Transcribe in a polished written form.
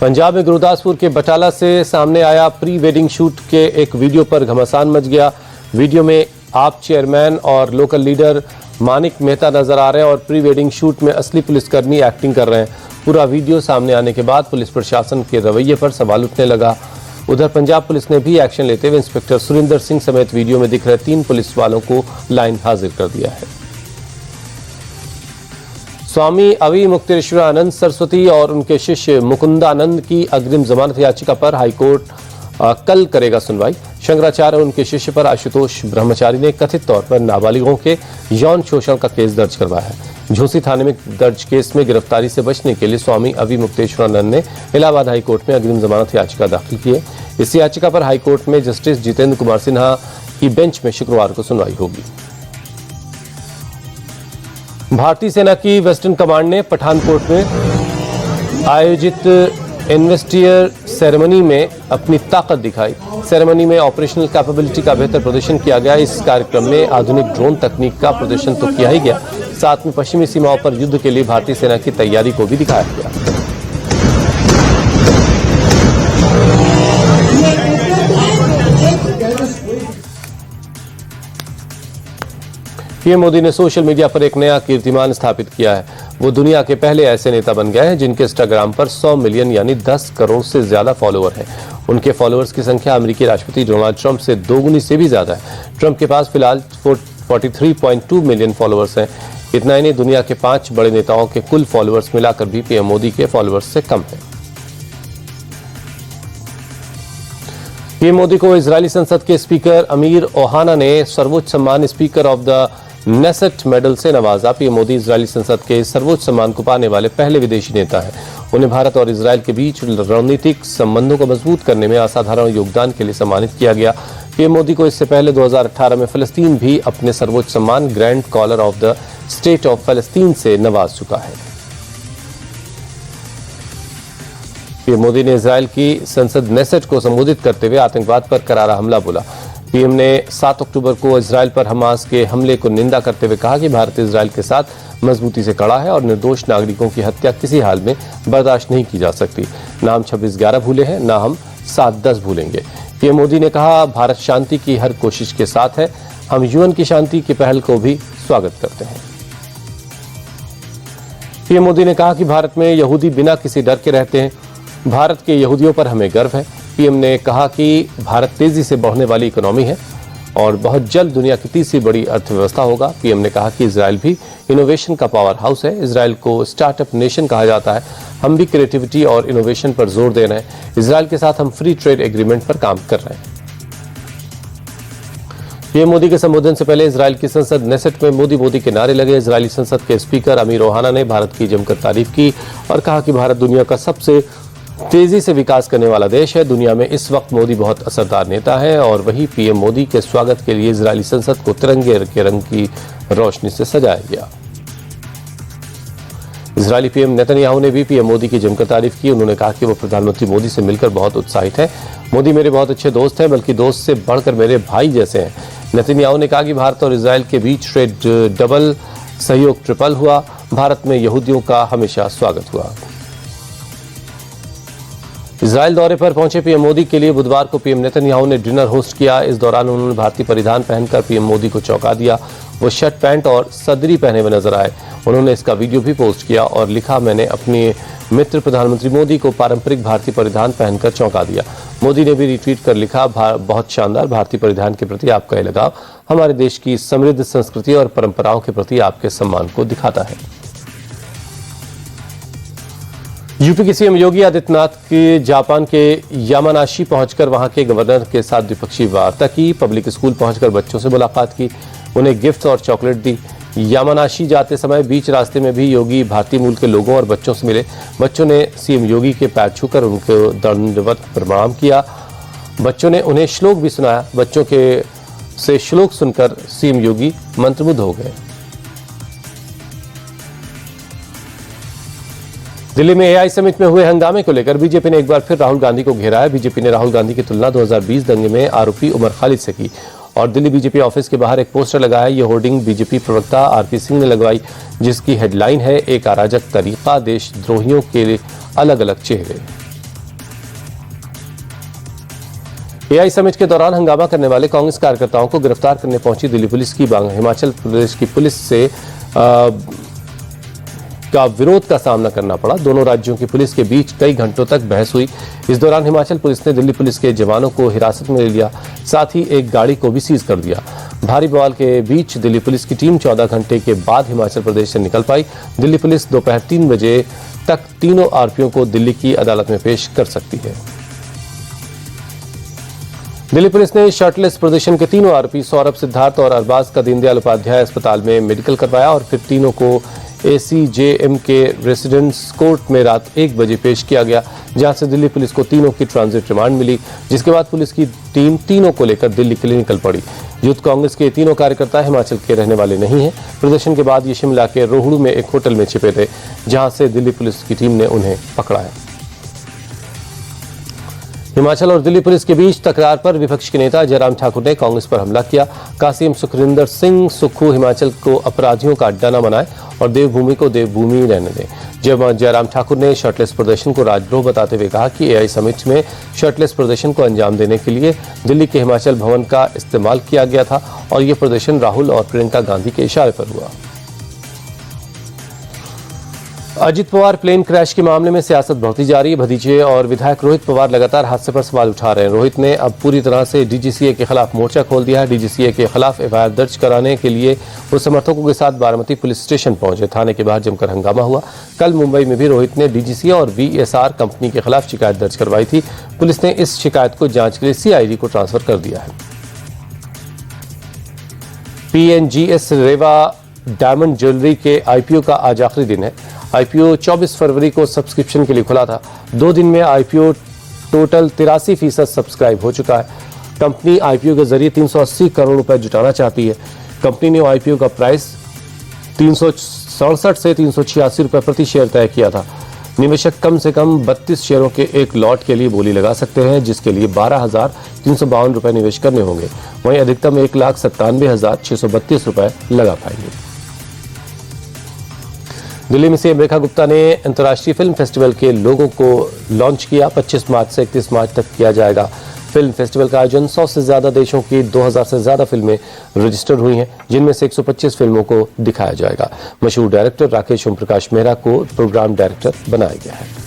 पंजाब में गुरदासपुर के बटाला से सामने आया प्री वेडिंग शूट के एक वीडियो पर घमासान मच गया। वीडियो में आप चेयरमैन और लोकल लीडर मानिक मेहता नजर आ रहे हैं और प्री वेडिंग शूट में असली पुलिसकर्मी एक्टिंग कर रहे हैं। पूरा वीडियो सामने आने के बाद पुलिस प्रशासन के रवैये पर सवाल उठने लगा। उधर पंजाब पुलिस ने भी एक्शन लेते हुए इंस्पेक्टर सुरिंदर सिंह समेत वीडियो में दिख रहे 3 पुलिस वालों को लाइन हाजिर कर दिया है। स्वामी अवि मुक्तेश्वरानंद सरस्वती और उनके शिष्य मुकुंदानंद की अग्रिम जमानत याचिका पर हाईकोर्ट कल करेगा सुनवाई। शंकराचार्य और उनके शिष्य पर आशुतोष ब्रह्मचारी ने कथित तौर पर नाबालिगों के यौन शोषण का केस दर्ज करवाया है। झोसी थाने में दर्ज केस में गिरफ्तारी से बचने के लिए स्वामी अवि मुक्तेश्वरानंद ने इलाहाबाद हाईकोर्ट में अग्रिम जमानत याचिका दाखिल की है। इस याचिका पर हाईकोर्ट में जस्टिस जितेंद्र कुमार सिन्हा की बेंच में शुक्रवार को सुनवाई होगी। भारतीय सेना की वेस्टर्न कमांड ने पठानकोट में आयोजित इन्वेस्टियर सेरेमनी में अपनी ताकत दिखाई। सेरेमनी में ऑपरेशनल कैपेबिलिटी का बेहतर प्रदर्शन किया गया। इस कार्यक्रम में आधुनिक ड्रोन तकनीक का प्रदर्शन तो किया ही गया, साथ में पश्चिमी सीमाओं पर युद्ध के लिए भारतीय सेना की तैयारी को भी दिखाया गया। पीएम मोदी ने सोशल मीडिया पर एक नया कीर्तिमान स्थापित किया है। वो दुनिया के पहले ऐसे नेता बन गए हैं जिनके इंस्टाग्राम पर 100 मिलियन यानी 10 करोड़ से ज्यादा फॉलोअर हैं। उनके फॉलोअर्स की संख्या अमेरिकी राष्ट्रपति डोनाल्ड ट्रंप से 2 गुनी से भी ज्यादा है। ट्रंप के पास फिलहाल 43.2 मिलियन फॉलोअर्स हैं। इतना ही नहीं, दुनिया के 5 बड़े नेताओं के कुल फॉलोअर्स मिलाकर भी पीएम मोदी के फॉलोअर्स से कम है। पीएम मोदी को इजरायली संसद के स्पीकर अमीर ओहाना ने सर्वोच्च सम्मान speaker of the Knesset medal से नवाजा। पीएम मोदी इजरायली संसद के सर्वोच्च सम्मान को पाने वाले पहले विदेशी नेता हैं। उन्हें भारत और इजरायल के बीच रणनीतिक संबंधों को मजबूत करने में असाधारण योगदान के लिए सम्मानित किया गया। पीएम मोदी को इससे पहले 2018 में फलस्तीन भी अपने सर्वोच्च सम्मान grand collar of the state of फलस्तीन से नवाज चुका है। पीएम मोदी ने इजरायल की संसद नेसेट को संबोधित करते हुए आतंकवाद पर करारा हमला बोला। पीएम ने 7 अक्टूबर को इजरायल पर हमास के हमले को निंदा करते हुए कहा कि भारत इजरायल के साथ मजबूती से खड़ा है और निर्दोष नागरिकों की हत्या किसी हाल में बर्दाश्त नहीं की जा सकती। ना हम 26/11 भूले हैं, ना हम 7/10 भूलेंगे। पीएम मोदी ने कहा, भारत शांति की हर कोशिश के साथ है। हम यूएन की शांति की पहल को भी स्वागत करते हैं। पीएम मोदी ने कहा कि भारत में यहूदी बिना किसी डर के रहते हैं। भारत के यहूदियों पर हमें गर्व है। पीएम ने कहा कि भारत तेजी से बढ़ने वाली इकोनॉमी है और बहुत जल्द दुनिया की तीसरी बड़ी अर्थव्यवस्था होगा। पीएम ने कहा कि इजरायल भी इनोवेशन का पावर हाउस है। इजरायल को स्टार्टअप नेशन कहा जाता है। हम भी क्रिएटिविटी और इनोवेशन पर जोर दे रहे हैं। इजरायल के साथ हम फ्री ट्रेड एग्रीमेंट पर काम कर रहे हैं। पीएम मोदी के संबोधन से पहले इजरायल की संसद नेसेट में मोदी मोदी के नारे लगे। इजरायली संसद के स्पीकर अमीर ओहाना ने भारत की जमकर तारीफ की और कहा कि भारत दुनिया का सबसे तेजी से विकास करने वाला देश है। दुनिया में इस वक्त मोदी बहुत असरदार नेता है और वही पीएम मोदी के स्वागत के लिए इजरायली संसद को तिरंगे के रंग की रोशनी से सजाया गया। इजरायली पीएम नेतन्याहू ने भी पीएम मोदी की जमकर तारीफ की। उन्होंने कहा कि वो प्रधानमंत्री मोदी से मिलकर बहुत उत्साहित हैं। मोदी मेरे बहुत अच्छे दोस्त हैं, बल्कि दोस्त से बढ़कर मेरे भाई जैसे हैं। नेतन्याहू ने कहा कि भारत और इजरायल के बीच ट्रेड डबल, सहयोग ट्रिपल हुआ। भारत में यहूदियों का हमेशा स्वागत हुआ। इजरायल दौरे पर पहुंचे पीएम मोदी के लिए बुधवार को पीएम नेतन्याहू ने डिनर होस्ट किया। इस दौरान उन्होंने भारतीय परिधान पहनकर पीएम मोदी को चौंका दिया। वो शर्ट पैंट और सदरी पहने हुए नजर आए। उन्होंने इसका वीडियो भी पोस्ट किया और लिखा, मैंने अपने मित्र प्रधानमंत्री मोदी को पारंपरिक भारतीय परिधान पहनकर चौंका दिया। मोदी ने भी रिट्वीट कर लिखा, बहुत शानदार, भारतीय परिधान के प्रति आपका ये लगाव हमारे देश की समृद्ध संस्कृति और परंपराओं के प्रति आपके सम्मान को दिखाता है। यूपी के सीएम योगी आदित्यनाथ के जापान के यामानाशी पहुंचकर वहां के गवर्नर के साथ द्विपक्षीय वार्ता की। पब्लिक स्कूल पहुंचकर बच्चों से मुलाकात की, उन्हें गिफ्ट और चॉकलेट दी। यामानाशी जाते समय बीच रास्ते में भी योगी भारतीय मूल के लोगों और बच्चों से मिले। बच्चों ने सीएम योगी के पैर छूकर उनको दंडवत प्रणाम किया। बच्चों ने उन्हें श्लोक भी सुनाया। बच्चों के से श्लोक सुनकर सीएम योगी मंत्रमुग्ध हो गए। दिल्ली में एआई समिट में हुए हंगामे को लेकर बीजेपी ने एक बार फिर राहुल गांधी को घेरा है। बीजेपी ने राहुल गांधी की तुलना 2020 दंगे में आरोपी उमर खालिद से की और दिल्ली बीजेपी ऑफिस के बाहर एक पोस्टर लगाया। ये होर्डिंग बीजेपी प्रवक्ता आरपी सिंह ने लगवाई, जिसकी हेडलाइन है, एक अराजक तरीका, देशद्रोहियों के अलग अलग चेहरे। एआई समिट के दौरान हंगामा करने वाले कांग्रेस कार्यकर्ताओं को गिरफ्तार करने पहुंची दिल्ली पुलिस की हिमाचल प्रदेश की पुलिस से का विरोध का सामना करना पड़ा। दोनों राज्यों की पुलिस के बीच कई घंटों तक बहस हुई। इस दौरान हिमाचल पुलिस ने दिल्ली पुलिस के जवानों को हिरासत में ले लिया, साथ ही एक गाड़ी को भी सीज कर दिया। भारी बवाल के बीच दिल्ली पुलिस की टीम 14 घंटे के बाद हिमाचल प्रदेश से निकल पाई। दिल्ली पुलिस दोपहर 3 बजे तक तीनों आरोपियों को दिल्ली की अदालत में पेश कर सकती है। दिल्ली पुलिस ने शर्टलेस प्रदर्शन के तीनों आरोपी सौरभ, सिद्धार्थ और अरबाज का दीनदयाल उपाध्याय अस्पताल में मेडिकल करवाया और फिर तीनों को ACJM के रेसिडेंस कोर्ट में रात 1 बजे पेश किया गया, जहां से दिल्ली पुलिस को तीनों की ट्रांजिट रिमांड मिली, जिसके बाद पुलिस की टीम तीनों को लेकर दिल्ली के लिए निकल पड़ी। यूथ कांग्रेस के तीनों कार्यकर्ता हिमाचल के रहने वाले नहीं हैं। प्रदर्शन के बाद ये शिमला के रोहड़ू में एक होटल में छिपे थे, जहां से दिल्ली पुलिस की टीम ने उन्हें पकड़ा है। हिमाचल और दिल्ली पुलिस के बीच तकरार पर विपक्ष के नेता जयराम ठाकुर ने कांग्रेस पर हमला किया। कासिम सुखविंदर सिंह सुक्खू हिमाचल को अपराधियों का अड्डा न बनाए और देवभूमि को देवभूमि रहने दें। जब जयराम ठाकुर ने शर्टलेस प्रदर्शन को राजद्रोह बताते हुए कहा कि एआई समिट में शर्टलेस प्रदर्शन को अंजाम देने के लिए दिल्ली के हिमाचल भवन का इस्तेमाल किया गया था और ये प्रदर्शन राहुल और प्रियंका गांधी के इशारे पर हुआ। अजित पवार प्लेन क्रैश के मामले में सियासत बढ़ती जा रही है। भतीजे और विधायक रोहित पवार लगातार हादसे पर सवाल उठा रहे हैं। रोहित ने अब पूरी तरह से डीजीसीए के खिलाफ मोर्चा खोल दिया है। डीजीसीए के खिलाफ एफआईआर दर्ज कराने के लिए वो समर्थकों के साथ बारामती पुलिस स्टेशन पहुंचे। थाने के बाहर जमकर हंगामा हुआ। कल मुंबई में भी रोहित ने डीजीसीए और वीएसआर कंपनी के खिलाफ शिकायत दर्ज करवाई थी। पुलिस ने इस शिकायत को जांच के लिए सीआईडी को ट्रांसफर कर दिया है। PNGS रेवा डायमंड ज्वेलरी के आईपीओ का आज आखिरी दिन है। आईपीओ 24 फरवरी को सब्सक्रिप्शन के लिए खुला था। 2 दिन में आईपीओ टोटल 83% सब्सक्राइब हो चुका है। कंपनी आईपीओ के जरिए 380 करोड़ रुपए जुटाना चाहती है। कंपनी ने आईपीओ का प्राइस 367 से 386 रुपए प्रति शेयर तय किया था। निवेशक कम से कम 32 शेयरों के एक लॉट के लिए बोली लगा सकते हैं, जिसके लिए 12,352 रुपए निवेश करने होंगे। वहीं अधिकतम 1,97,632 रुपए लगा पाएंगे। दिल्ली में सीएम रेखा गुप्ता ने अंतर्राष्ट्रीय फिल्म फेस्टिवल के लोगों को लॉन्च किया। 25 मार्च से 31 मार्च तक किया जाएगा। फिल्म फेस्टिवल का आयोजन 100 से ज्यादा देशों की 2000 से ज्यादा फिल्में रजिस्टर्ड हुई हैं, जिनमें से 125 फिल्मों को दिखाया जाएगा। मशहूर डायरेक्टर राकेश ओम प्रकाश मेहरा को प्रोग्राम डायरेक्टर बनाया गया है।